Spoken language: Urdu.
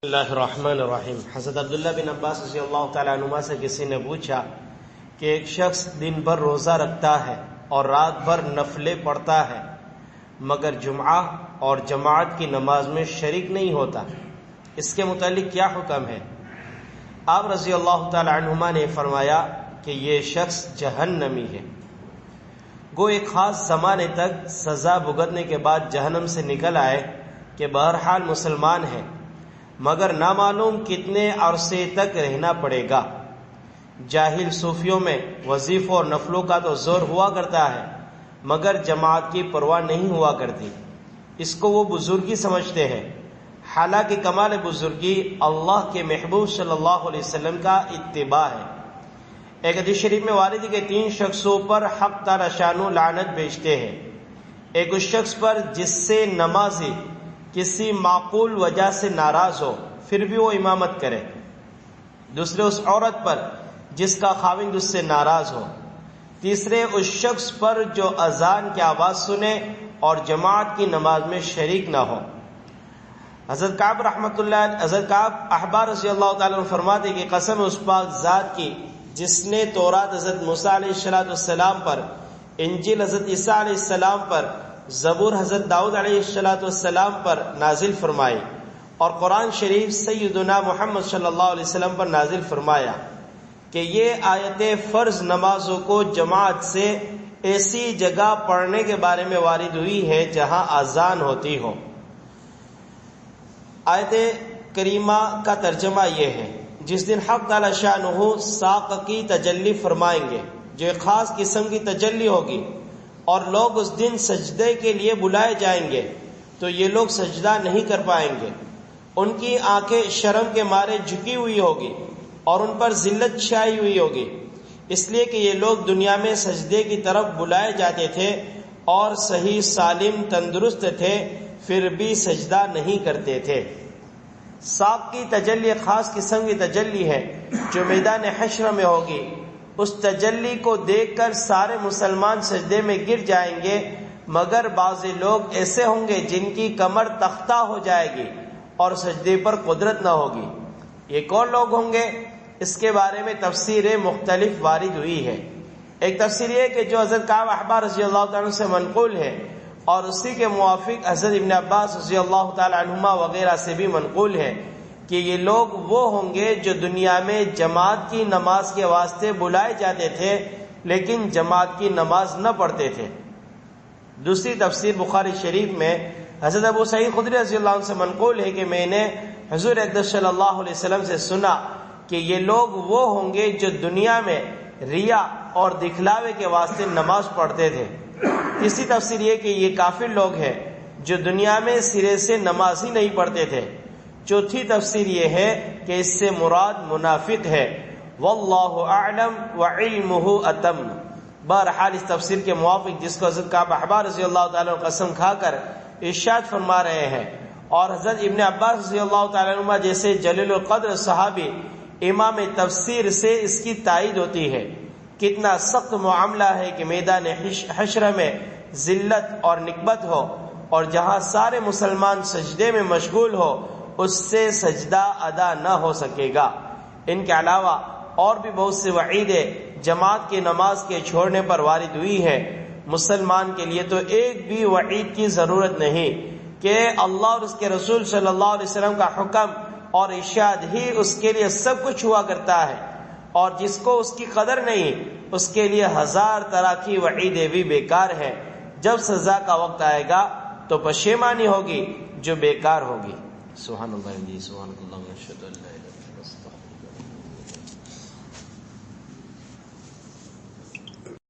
اللہ الرحمن الرحیم۔ حضرت عبداللہ بن عباس رضی اللہ تعالیٰ عنہما سے کسی نے پوچھا کہ ایک شخص دن بھر روزہ رکھتا ہے اور رات بھر نفلیں پڑھتا ہے مگر جمعہ اور جماعت کی نماز میں شریک نہیں ہوتا، اس کے متعلق کیا حکم ہے؟ آپ رضی اللہ تعالیٰ عنہما نے فرمایا کہ یہ شخص جہنمی ہے، گو ایک خاص زمانے تک سزا بھگتنے کے بعد جہنم سے نکل آئے کہ بہرحال مسلمان ہے مگر نامعلوم کتنے عرصے تک رہنا پڑے گا۔ جاہل صوفیوں میں وظیفوں اور نفلوں کا تو زور ہوا کرتا ہے مگر جماعت کی پرواہ نہیں ہوا کرتی، اس کو وہ بزرگی سمجھتے ہیں، حالانکہ کمال بزرگی اللہ کے محبوب صلی اللہ علیہ وسلم کا اتباع ہے۔ ایک حدیث شریف میں وارد ہے کہ 3 شخصوں پر حق تعالی شانہ لعنت بھیجتے ہیں، ایک اس شخص پر جس سے نمازی کسی معقول وجہ سے ناراض ہو پھر بھی وہ امامت کرے، دوسرے اس عورت پر جس کا خاوند اس سے ناراض ہو، تیسرے اس شخص پر جو اذان کی آواز سنے اور جماعت کی نماز میں شریک نہ ہو۔ حضرت کعب احبار رضی اللہ تعالیٰ عنہ فرماتے کہ قسم اس پاک ذات کی جس نے تورات حضرت موسیٰ علیہ السلام پر، انجیل حضرت عیسیٰ علیہ السلام پر، زبور حضرت داؤد علیہ السلام پر نازل فرمائی اور قرآن شریف سیدنا محمد صلی اللہ علیہ وسلم پر نازل فرمایا کہ یہ آیتیں فرض نمازوں کو جماعت سے ایسی جگہ پڑھنے کے بارے میں وارد ہوئی ہے جہاں اذان ہوتی ہو۔ آیت کریمہ کا ترجمہ یہ ہے، جس دن حق تعالی شانہ ساق کی تجلی فرمائیں گے، جو ایک خاص قسم کی تجلی ہوگی اور لوگ اس دن سجدے کے لیے بلائے جائیں گے تو یہ لوگ سجدہ نہیں کر پائیں گے، ان کی آنکھیں شرم کے مارے جھکی ہوئی ہوگی اور ان پر ذلت چھائی ہوئی ہوگی، اس لیے کہ یہ لوگ دنیا میں سجدے کی طرف بلائے جاتے تھے اور صحیح سالم تندرست تھے پھر بھی سجدہ نہیں کرتے تھے۔ ساق کی تجلی ایک خاص قسم کی تجلی ہے جو میدان حشر میں ہوگی، اس تجلی کو دیکھ کر سارے مسلمان سجدے میں گر جائیں گے مگر بعض لوگ ایسے ہوں گے جن کی کمر تختہ ہو جائے گی اور سجدے پر قدرت نہ ہوگی۔ یہ کون لوگ ہوں گے؟ اس کے بارے میں تفسیریں مختلف وارد ہوئی ہے۔ ایک تفسیر یہ کہ جو حضرت کعب احبار رضی اللہ تعالیٰ عنہ سے منقول ہے اور اسی کے موافق حضرت ابن عباس رضی اللہ تعالیٰ عنہما وغیرہ سے بھی منقول ہے کہ یہ لوگ وہ ہوں گے جو دنیا میں جماعت کی نماز کے واسطے بلائے جاتے تھے لیکن جماعت کی نماز نہ پڑھتے تھے۔ دوسری تفسیر بخاری شریف میں حضرت ابو سعید خدری رضی اللہ عنہ سے منقول ہے کہ میں نے حضور اقدس صلی اللہ علیہ وسلم سے سنا کہ یہ لوگ وہ ہوں گے جو دنیا میں ریا اور دکھلاوے کے واسطے نماز پڑھتے تھے۔ تیسری تفسیر یہ کہ یہ کافر لوگ ہیں جو دنیا میں سرے سے نماز ہی نہیں پڑھتے تھے۔ چوتھی تفسیر یہ ہے کہ اس سے مراد منافق ہے، واللہ اعلم وعلمہ اتم۔ بہرحال اس تفسیر کے موافق جس کو حضرت کعب احبار رضی اللہ تعالیٰ قسم کھا کر ارشاد فرما رہے ہیں اور حضرت ابن عباس رضی اللہ تعالیٰ عنہ جیسے جلیل القدر صحابی امام تفسیر سے اس کی تائید ہوتی ہے۔ کتنا سخت معاملہ ہے کہ میدان حشر میں ذلت اور نکبت ہو اور جہاں سارے مسلمان سجدے میں مشغول ہو اس سے سجدہ ادا نہ ہو سکے گا۔ ان کے علاوہ اور بھی بہت سے وعیدیں جماعت کی نماز کے چھوڑنے پر وارد ہوئی ہے۔ مسلمان کے لیے تو ایک بھی وعید کی ضرورت نہیں کہ اللہ اور اس کے رسول صلی اللہ علیہ وسلم کا حکم اور ارشاد ہی اس کے لیے سب کچھ ہوا کرتا ہے، اور جس کو اس کی قدر نہیں اس کے لیے 1000 طرح کی وعیدیں بھی بیکار ہیں۔ جب سزا کا وقت آئے گا تو پشیمانی ہوگی جو بیکار ہوگی۔ سبحان اللہ، سبحان اللہ، اشہد ان لا الہ الا اللہ۔